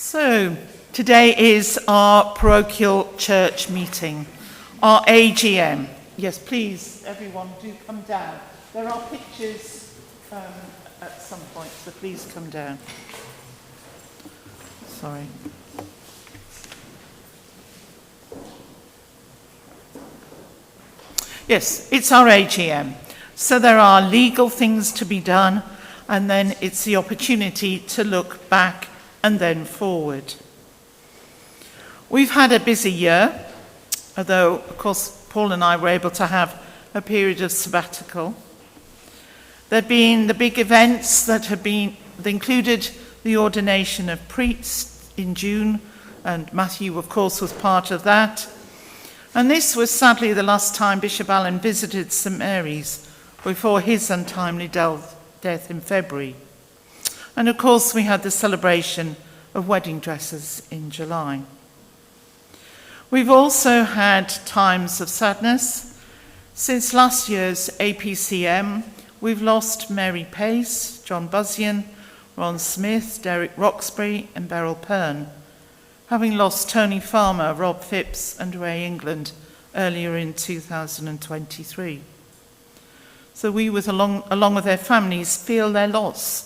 So, today is our parochial church meeting, our AGM. Yes, please, everyone, do come down. There are pictures at some point, so please come down. Sorry. Yes, it's our AGM. So there are legal things to be done, and then it's the opportunity to look back and then forward. We've had a busy year, although, of course, Paul and I were able to have a period of sabbatical. There have been the big events that included the ordination of priests in June, and Matthew, of course, was part of that. And this was sadly the last time Bishop Allen visited St Mary's before his untimely death in February. And of course, we had the celebration of wedding dresses in July. We've also had times of sadness. Since last year's APCM, we've lost Mary Pace, John Buzzian, Ron Smith, Derek Roxbury, and Beryl Pern, having lost Tony Farmer, Rob Phipps, and Ray England earlier in 2023. So we, along with their families, feel their loss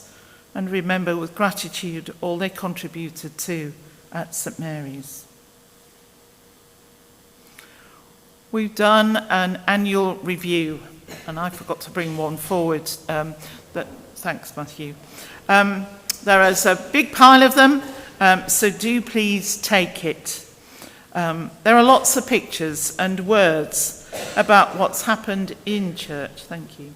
and remember with gratitude all they contributed to at St Mary's. We've done an annual review, and I forgot to bring one forward. Thanks, Matthew. There is a big pile of them, so do please take it. There are lots of pictures and words about what's happened in church. Thank you.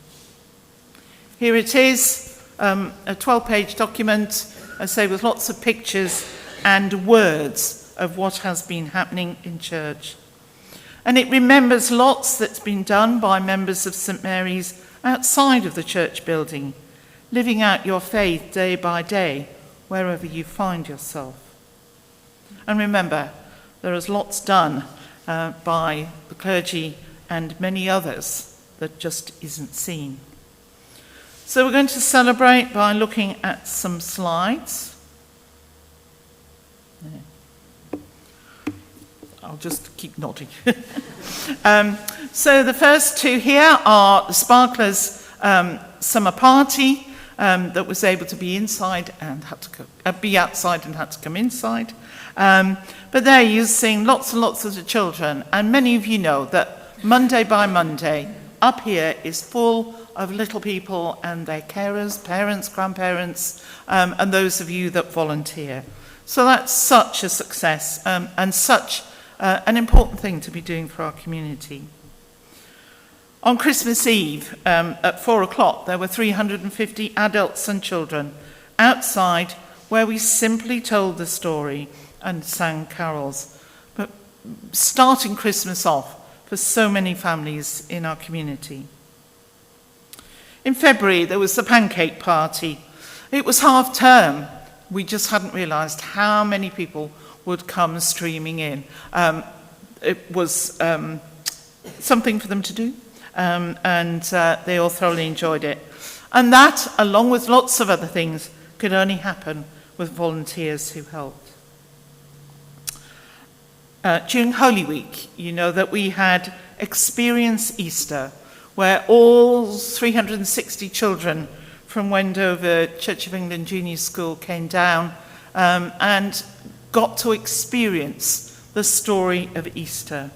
Here it is, a 12-page document, I say, with lots of pictures and words of what has been happening in church. And it remembers lots that's been done by members of St Mary's outside of the church building, living out your faith day by day, wherever you find yourself. And remember, there is lots done by the clergy and many others that just isn't seen. So we're going to celebrate by looking at some slides. I'll just keep nodding. So the first two here are the Sparklers summer party that was able to be inside and had to be outside and had to come inside. But there you're seeing lots and lots of the children, and many of you know that Monday by Monday up here is full of little people and their carers, parents, grandparents, and those of you that volunteer. So that's such a success and such an important thing to be doing for our community. On Christmas Eve at 4:00, there were 350 adults and children outside where we simply told the story and sang carols, but starting Christmas off for so many families in our community. In February, there was the pancake party. It was half term. We just hadn't realised how many people would come streaming in. It was something for them to do, and they all thoroughly enjoyed it. And that, along with lots of other things, could only happen with volunteers who helped. During Holy Week, you know that we had Experience Easter, where all 360 children from Wendover Church of England Junior School came down and got to experience the story of Easter.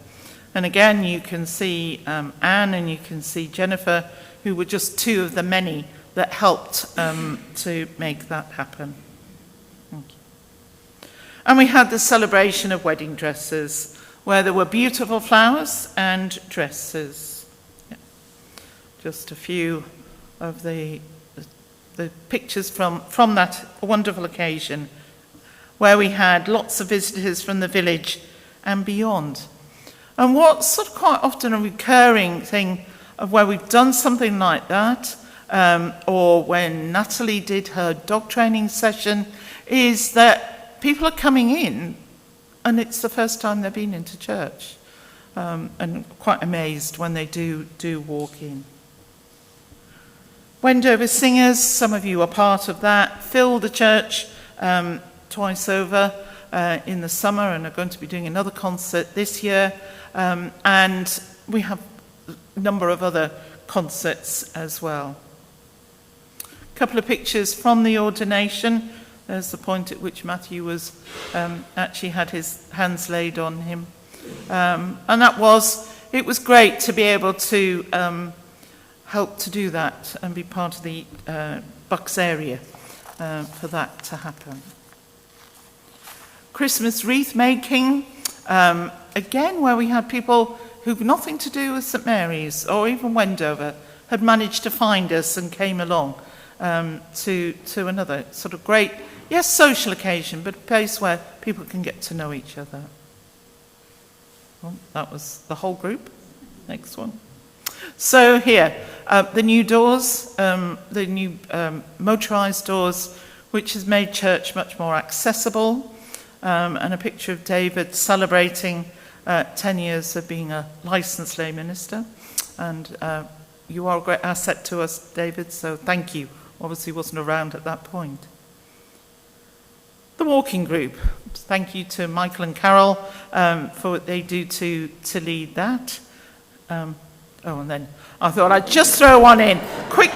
And again, you can see Anne and you can see Jennifer, who were just two of the many that helped to make that happen. Thank you. And we had the celebration of wedding dresses, where there were beautiful flowers and dresses. Yeah. Just a few of the pictures from that wonderful occasion, where we had lots of visitors from the village and beyond. And what's sort of quite often a recurring thing of where we've done something like that, or when Natalie did her dog training session, is that people are coming in and it's the first time they've been into church, and quite amazed when they do walk in. Wendover Singers, some of you are part of that, filled the church twice over in the summer and are going to be doing another concert this year. And we have a number of other concerts as well. A couple of pictures from the ordination. There's the point at which Matthew was actually had his hands laid on him. And it was great to be able to help to do that and be part of the Bucks area for that to happen. Christmas wreath making, again, where we had people who've nothing to do with St Mary's or even Wendover had managed to find us and came along to another sort of great, yes, social occasion, but a place where people can get to know each other. Well, that was the whole group. Next one. So here, the new doors, the new motorised doors, which has made church much more accessible, and a picture of David celebrating 10 years of being a licensed lay minister. And you are a great asset to us, David, so thank you. Obviously wasn't around at that point. The walking group. Thank you to Michael and Carol for what they do to lead that. And then I thought I'd just throw one in. Quick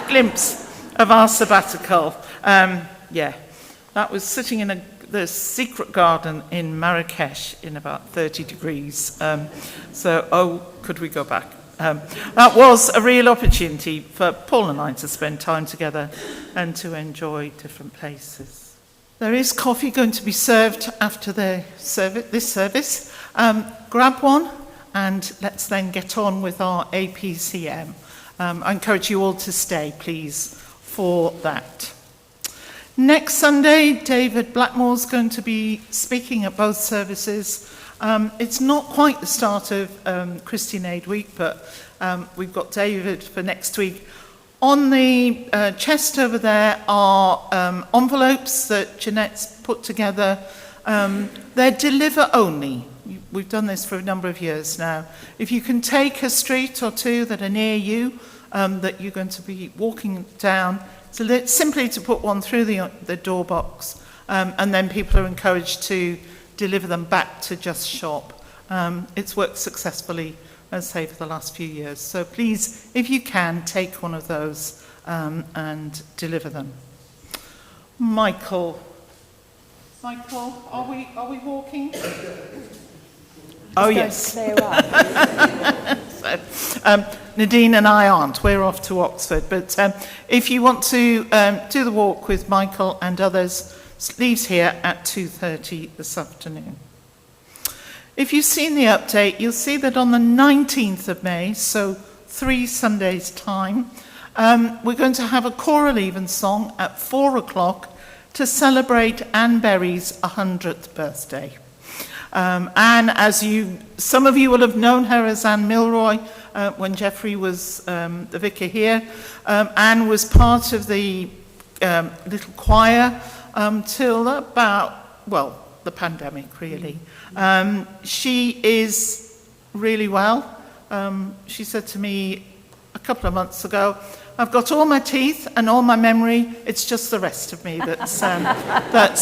glimpse of our sabbatical. That was sitting in the secret garden in Marrakesh in about 30 degrees. Could we go back? That was a real opportunity for Paul and I to spend time together and to enjoy different places. There is coffee going to be served after this service. Grab one and let's then get on with our APCM. I encourage you all to stay, please, for that. Next Sunday, David Blackmore's going to be speaking at both services. It's not quite the start of Christian Aid Week, but we've got David for next week. On the chest over there are envelopes that Jeanette's put together. They're deliver only. We've done this for a number of years now. If you can take a street or two that are near you, that you're going to be walking down, so simply to put one through the door box, and then people are encouraged to deliver them back to Just Shop. It's worked successfully, as I say, for the last few years. So please, if you can, take one of those and deliver them. Michael, are we walking? Oh, yes. Nadine and I aren't. We're off to Oxford. But if you want to do the walk with Michael and others, leaves here at 2:30 this afternoon. If you've seen the update, you'll see that on the 19th of May, so 3 Sundays' time, we're going to have a choral evensong at 4 o'clock to celebrate Anne Berry's 100th birthday. Anne, some of you will have known her as Anne Milroy when Geoffrey was the vicar here. Anne was part of the little choir till about, the pandemic, really. She is really well. She said to me a couple of months ago, I've got all my teeth and all my memory, it's just the rest of me that's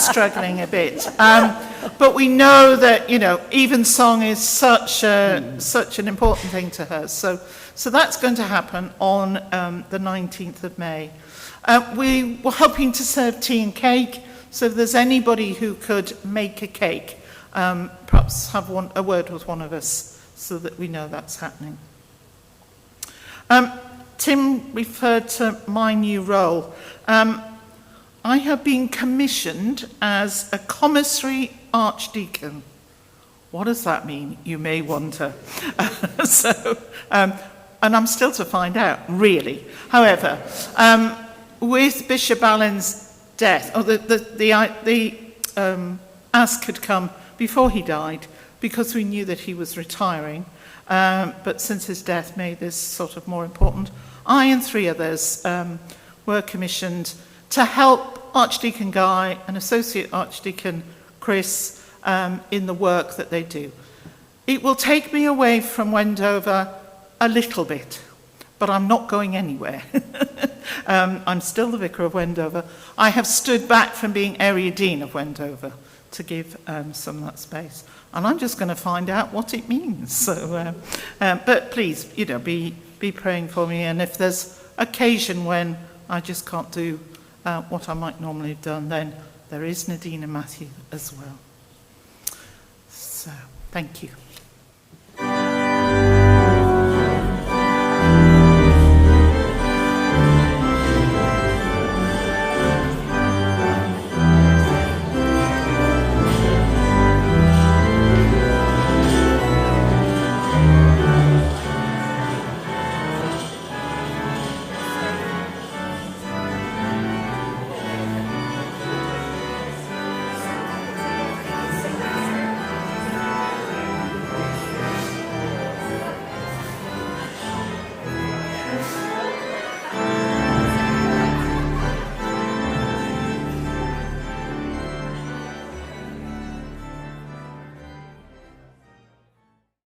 struggling a bit. But we know that, evensong is such an important thing to her. So that's going to happen on the 19th of May. We were hoping to serve tea and cake, so if there's anybody who could make a cake, perhaps have a word with one of us so that we know that's happening. Tim referred to my new role. I have been commissioned as a commissary archdeacon. What does that mean, you may wonder? And I'm still to find out, really. However, with Bishop Allen's death, the ask had come before he died because we knew that he was retiring. But since his death made this sort of more important, I and 3 others were commissioned to help Archdeacon Guy and Associate Archdeacon Chris in the work that they do. It will take me away from Wendover a little bit, but I'm not going anywhere. I'm still the Vicar of Wendover. I have stood back from being Area Dean of Wendover to give some of that space. And I'm just going to find out what it means. So, but please, be praying for me. And if there's occasion when I just can't do what I might normally have done, then there is Nadine and Matthew as well. So, thank you.